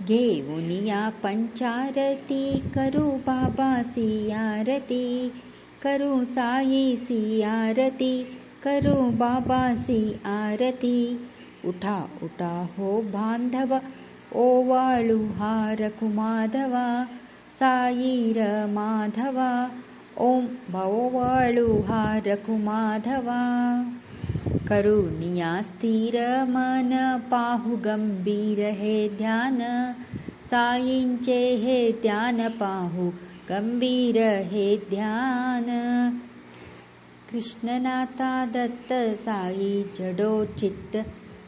घेऊनिया पंचारती करू बाबा सियारती, करू साई सियारती, करू बाबा सियारती. उठा उठा हो बांधव, ओवाळू हारकु माधव, साईर माधव, ओम ओवाळू हारकु माधव. करुनिया स्थिर मन पाहू गंभीर हे ध्यान, साईंचे हे ध्यान पाहू गंभीर हे ध्यान. कृष्णनाथा दत्त साई जडो चित्त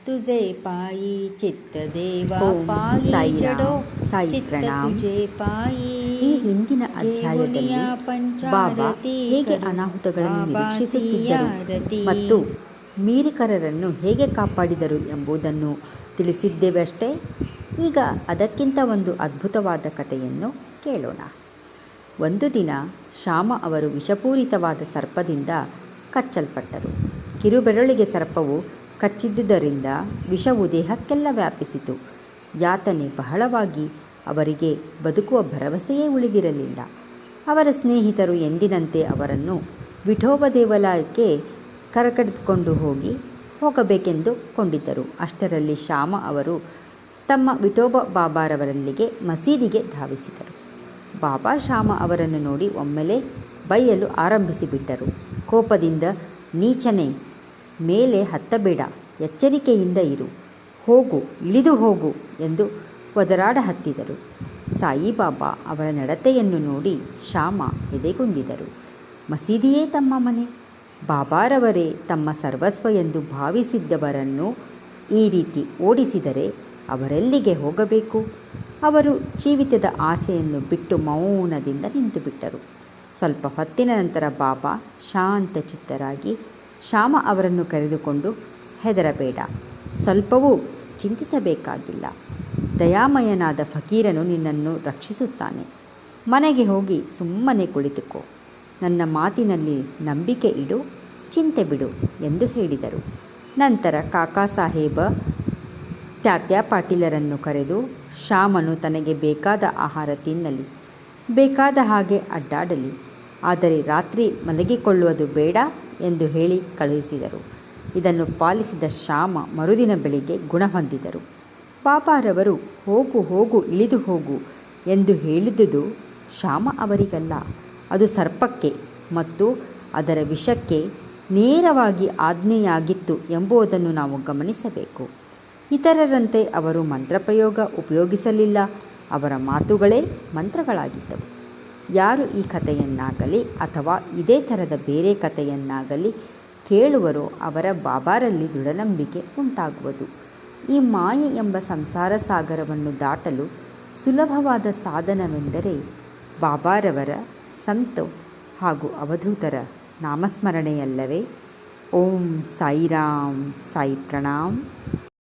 तुझे पायी, चित्त देवा पायी जडो ಚಿತ್ತ ತುಜೆ ಪಾಯಿ. ಈ ಹಿಂದಿನ ಅಧ್ಯಾಯದಲ್ಲಿ ಬಾಬಾ ಹೇಗೆ ಅನಾಹುತಗಳನ್ನು ನಿರೀಕ್ಷಿಸುತ್ತಿದ್ದರು ಮತ್ತು ಮೀರಿಕರರನ್ನು ಹೇಗೆ ಕಾಪಾಡಿದರು ಎಂಬುದನ್ನು ತಿಳಿಸಿದ್ದೇವಷ್ಟೇ. ಈಗ ಅದಕ್ಕಿಂತ ಒಂದು ಅದ್ಭುತವಾದ ಕಥೆಯನ್ನು ಕೇಳೋಣ. ಒಂದು ದಿನ ಶ್ಯಾಮ ಅವರು ವಿಷಪೂರಿತವಾದ ಸರ್ಪದಿಂದ ಕಚ್ಚಲ್ಪಟ್ಟರು. ಕಿರುಬೆರಳಿಗೆ ಸರ್ಪವು ಕಚ್ಚಿದ್ದುದರಿಂದ ವಿಷವು ದೇಹಕ್ಕೆಲ್ಲ ವ್ಯಾಪಿಸಿತು. ಯಾತನೆ ಬಹಳವಾಗಿ ಅವರಿಗೆ ಬದುಕುವ ಭರವಸೆಯೇ ಉಳಿದಿರಲಿಲ್ಲ. ಅವರ ಸ್ನೇಹಿತರು ಎಂದಿನಂತೆ ಅವರನ್ನು ವಿಠೋಬ ದೇವಾಲಯಕ್ಕೆ ಕರೆದುಕೊಂಡು ಹೋಗಬೇಕೆಂದು ಕೊಂಡಿದ್ದರು. ಅಷ್ಟರಲ್ಲಿ ಶ್ಯಾಮ ಅವರು ತಮ್ಮ ವಿಠೋಬ ಬಾಬಾರವರಲ್ಲಿಗೆ ಮಸೀದಿಗೆ ಧಾವಿಸಿದರು. ಬಾಬಾ ಶ್ಯಾಮ ಅವರನ್ನು ನೋಡಿ ಒಮ್ಮೆಲೇ ಬೈಯಲು ಆರಂಭಿಸಿಬಿಟ್ಟರು. ಕೋಪದಿಂದ, ನೀಚನೆ, ಮೇಲೆ ಹತ್ತಬೇಡ, ಎಚ್ಚರಿಕೆಯಿಂದ ಇರು, ಹೋಗು, ಇಳಿದು ಹೋಗು ಎಂದು ಒದರಾಡ ಹತ್ತಿದರು. ಸಾಯಿಬಾಬಾ ಅವರ ನಡತೆಯನ್ನು ನೋಡಿ ಶ್ಯಾಮ ಎದೆಗುಂದಿದರು. ಮಸೀದಿಯೇ ತಮ್ಮ ಮನೆ, ಬಾಬಾರವರೇ ತಮ್ಮ ಸರ್ವಸ್ವ ಎಂದು ಭಾವಿಸಿದ್ದವರನ್ನು ಈ ರೀತಿ ಓಡಿಸಿದರೆ ಅವರೆಲ್ಲಿಗೆ ಹೋಗಬೇಕು? ಅವರು ಜೀವಿತದ ಆಸೆಯನ್ನು ಬಿಟ್ಟು ಮೌನದಿಂದ ನಿಂತುಬಿಟ್ಟರು. ಸ್ವಲ್ಪ ಹೊತ್ತಿನ ನಂತರ ಬಾಬಾ ಶಾಂತಚಿತ್ತರಾಗಿ ಶ್ಯಾಮ ಅವರನ್ನು ಕರೆದುಕೊಂಡು, ಹೆದರಬೇಡ, ಸ್ವಲ್ಪವೂ ಚಿಂತಿಸಬೇಕಾಗಿಲ್ಲ. ದಯಾಮಯನಾದ ಫಕೀರನು ನಿನ್ನನ್ನು ರಕ್ಷಿಸುತ್ತಾನೆ. ಮನೆಗೆ ಹೋಗಿ ಸುಮ್ಮನೆ ಕುಳಿತುಕೋ. ನನ್ನ ಮಾತಿನಲ್ಲಿ ನಂಬಿಕೆ ಇಡು, ಚಿಂತೆ ಬಿಡು ಎಂದು ಹೇಳಿದರು. ನಂತರ ಕಾಕಾ ಸಾಹೇಬ ತ್ಯಾತ್ಯಾ ಪಾಟೀಲರನ್ನು ಕರೆದು, ಶ್ಯಾಮನು ತನಗೆ ಬೇಕಾದ ಆಹಾರ ತಿನ್ನಲಿ, ಬೇಕಾದ ಹಾಗೆ ಅಡ್ಡಾಡಲಿ, ಆದರೆ ರಾತ್ರಿ ಮಲಗಿಕೊಳ್ಳುವುದು ಬೇಡ ಎಂದು ಹೇಳಿ ಕಳುಹಿಸಿದರು. ಇದನ್ನು ಪಾಲಿಸಿದ ಶ್ಯಾಮ ಮರುದಿನ ಬೆಳಿಗ್ಗೆ ಗುಣ ಹೊಂದಿದರು. ಬಾಬಾರವರು ಹೋಗು ಹೋಗು, ಇಳಿದು ಹೋಗು ಎಂದು ಹೇಳಿದುದು ಶ್ಯಾಮ ಅವರಿಗಲ್ಲ, ಅದು ಸರ್ಪಕ್ಕೆ ಮತ್ತು ಅದರ ವಿಷಕ್ಕೆ ನೇರವಾಗಿ ಆಜ್ಞೆಯಾಗಿತ್ತು ಎಂಬುದನ್ನು ನಾವು ಗಮನಿಸಬೇಕು. ಇತರರಂತೆ ಅವರು ಮಂತ್ರಪ್ರಯೋಗ ಉಪಯೋಗಿಸಲಿಲ್ಲ. ಅವರ ಮಾತುಗಳೇ ಮಂತ್ರಗಳಾಗಿದ್ದವು. ಯಾರು ಈ ಕಥೆಯನ್ನಾಗಲಿ ಅಥವಾ ಇದೇ ಥರದ ಬೇರೆ ಕಥೆಯನ್ನಾಗಲಿ ಕೇಳುವರೋ ಅವರ ಬಾಬಾರಲ್ಲಿ ದೃಢನಂಬಿಕೆ ಉಂಟಾಗುವುದು. ಈ ಮಾಯೆ ಎಂಬ ಸಂಸಾರ ಸಾಗರವನ್ನು ದಾಟಲು ಸುಲಭವಾದ ಸಾಧನವೆಂದರೆ ಬಾಬಾರವರ, ಸಂತ ಹಾಗೂ ಅವಧೂತರ ನಾಮಸ್ಮರಣೆಯಲ್ಲವೇ? ಓಂ ಸಾಯಿರಾಮ್, ಸಾಯಿ ಪ್ರಣಾಮ್.